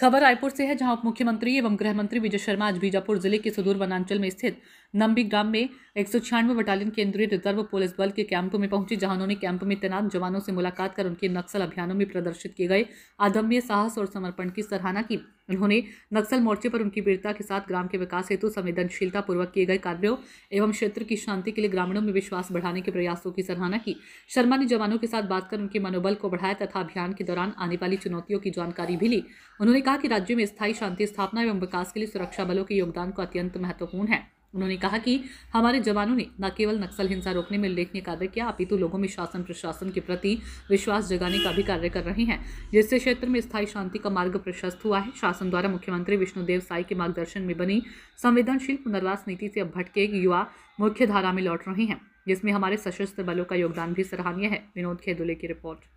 खबर रायपुर से है, जहां उप मुख्यमंत्री एवं गृह मंत्री विजय शर्मा आज बीजापुर जिले के सुदूर वनांचल में स्थित नंबी ग्राम में 196 बटालियन केंद्रीय रिजर्व पुलिस बल के कैंप में पहुंची, जहां उन्होंने कैंप में तैनात जवानों से मुलाकात कर उनके नक्सल अभियानों में प्रदर्शित किए गए अदम्य साहस और समर्पण की सराहना की। उन्होंने नक्सल मोर्चे पर उनकी वीरता के साथ ग्राम के विकास हेतु संवेदनशीलता पूर्वक किए गए कार्यों एवं क्षेत्र की शांति के लिए ग्रामीणों में विश्वास बढ़ाने के प्रयासों की सराहना की। शर्मा ने जवानों के साथ बात कर उनके मनोबल को बढ़ाया तथा अभियान के दौरान आने वाली चुनौतियों की जानकारी भी ली। उन्होंने कहा कि राज्य में स्थायी शांति स्थापना एवं विकास के लिए सुरक्षा बलों के योगदान को अत्यंत महत्वपूर्ण है। उन्होंने कहा कि हमारे जवानों ने न केवल नक्सल हिंसा रोकने में उल्लेखनीय कार्य किया, अपितु लोगों में शासन प्रशासन के प्रति विश्वास जगाने का भी कार्य कर रहे हैं, जिससे क्षेत्र में स्थायी शांति का मार्ग प्रशस्त हुआ है। शासन द्वारा मुख्यमंत्री विष्णुदेव साई के मार्गदर्शन में बनी संवेदनशील पुनर्वास नीति से अब भटके युवा मुख्य धारा में लौट रहे हैं, जिसमें हमारे सशस्त्र बलों का योगदान भी सराहनीय है। विनोद खेदुले की रिपोर्ट।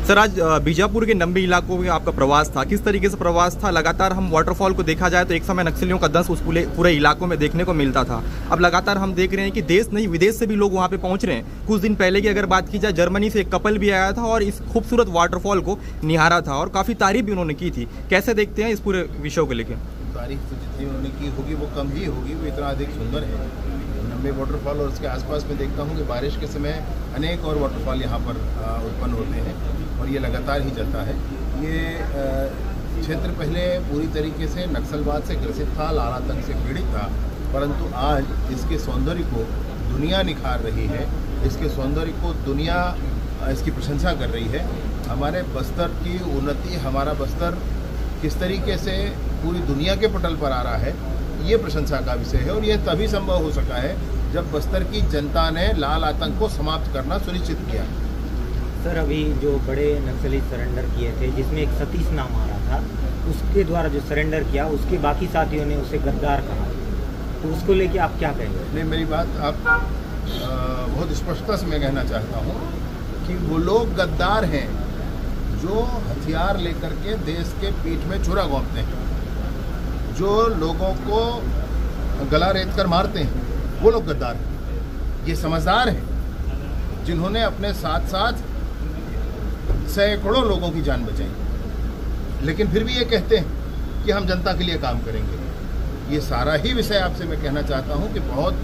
सर, आज बीजापुर के नंबी इलाकों में आपका प्रवास था, किस तरीके से प्रवास था? लगातार हम वाटरफॉल को देखा जाए तो एक समय नक्सलियों का दंश उस पूरे इलाकों में देखने को मिलता था। अब लगातार हम देख रहे हैं कि देश नहीं विदेश से भी लोग वहां पे पहुंच रहे हैं। कुछ दिन पहले की अगर बात की जाए, जर्मनी से एक कपल भी आया था और इस खूबसूरत वाटरफॉल को निहारा था और काफ़ी तारीफ भी उन्होंने की थी। कैसे देखते हैं इस पूरे विषय को लेकर? तारीफ तो जितनी उन्होंने की होगी वो कम ही होगी, वो इतना अधिक सुंदर है। नंबे वाटरफॉल और उसके आसपास में देखता हूँ कि बारिश के समय अनेक और वाटरफॉल यहाँ पर उत्पन्न होते हैं और ये लगातार ही चलता है। ये क्षेत्र पहले पूरी तरीके से नक्सलवाद से ग्रसित था, लाल आतंक से पीड़ित था, परंतु आज इसके सौंदर्य को दुनिया निखार रही है, इसके सौंदर्य को दुनिया इसकी प्रशंसा कर रही है। हमारे बस्तर की उन्नति, हमारा बस्तर किस तरीके से पूरी दुनिया के पटल पर आ रहा है, ये प्रशंसा का विषय है और यह तभी संभव हो सका है जब बस्तर की जनता ने लाल आतंक को समाप्त करना सुनिश्चित किया। सर, अभी जो बड़े नक्सली सरेंडर किए थे, जिसमें एक सतीश नाम आ रहा था, उसके द्वारा जो सरेंडर किया उसके बाकी साथियों ने उसे गद्दार कहा, तो उसको लेके आप क्या कहेंगे? नहीं, मेरी बात आप बहुत स्पष्टता से मैं कहना चाहता हूँ कि वो लोग गद्दार हैं जो हथियार लेकर के देश के पीठ में छुरा घोंपते हैं, जो लोगों को गला रेत कर मारते हैं, वो लोग गद्दार हैं। ये समझदार हैं जिन्होंने अपने साथ साथ सैकड़ों लोगों की जान बचाई, लेकिन फिर भी ये कहते हैं कि हम जनता के लिए काम करेंगे। ये सारा ही विषय आपसे मैं कहना चाहता हूँ कि बहुत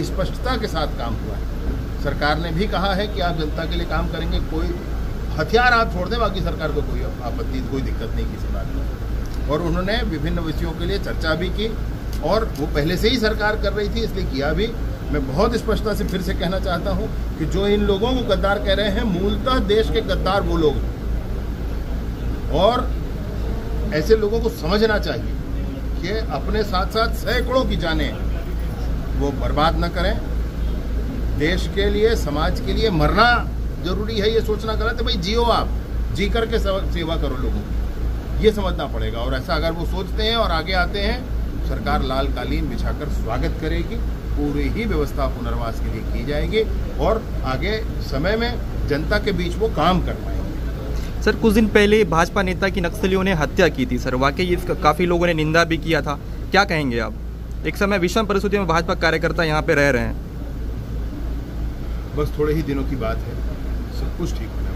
स्पष्टता के साथ काम हुआ है। सरकार ने भी कहा है कि आप जनता के लिए काम करेंगे, कोई हथियार आप छोड़ दें, बाकी सरकार को कोई आपत्ति, कोई दिक्कत नहीं किसी बात में। और उन्होंने विभिन्न विषयों के लिए चर्चा भी की और वो पहले से ही सरकार कर रही थी, इसलिए किया भी। मैं बहुत स्पष्टता से फिर से कहना चाहता हूं कि जो इन लोगों को गद्दार कह रहे हैं, मूलतः देश के गद्दार वो लोग हैं और ऐसे लोगों को समझना चाहिए कि अपने साथ साथ सैकड़ों की जानें वो बर्बाद न करें। देश के लिए, समाज के लिए मरना जरूरी है, ये सोचना गलत है। भाई जियो, आप जी करके सेवा करो लोगों की, ये समझना पड़ेगा। और ऐसा अगर वो सोचते हैं और आगे आते हैं, सरकार लाल कालीन बिछाकर स्वागत करेगी, पूरी ही व्यवस्था पुनर्वास के लिए की जाएगी और आगे समय में जनता के बीच वो काम कर पाएंगे। सर, कुछ दिन पहले भाजपा नेता की नक्सलियों ने हत्या की थी। सर, वाकई इसका काफ़ी लोगों ने निंदा भी किया था, क्या कहेंगे आप? एक समय विषम परिस्थितियों में भाजपा कार्यकर्ता यहाँ पे रह रहे हैं। बस थोड़े ही दिनों की बात है, सब कुछ ठीक है।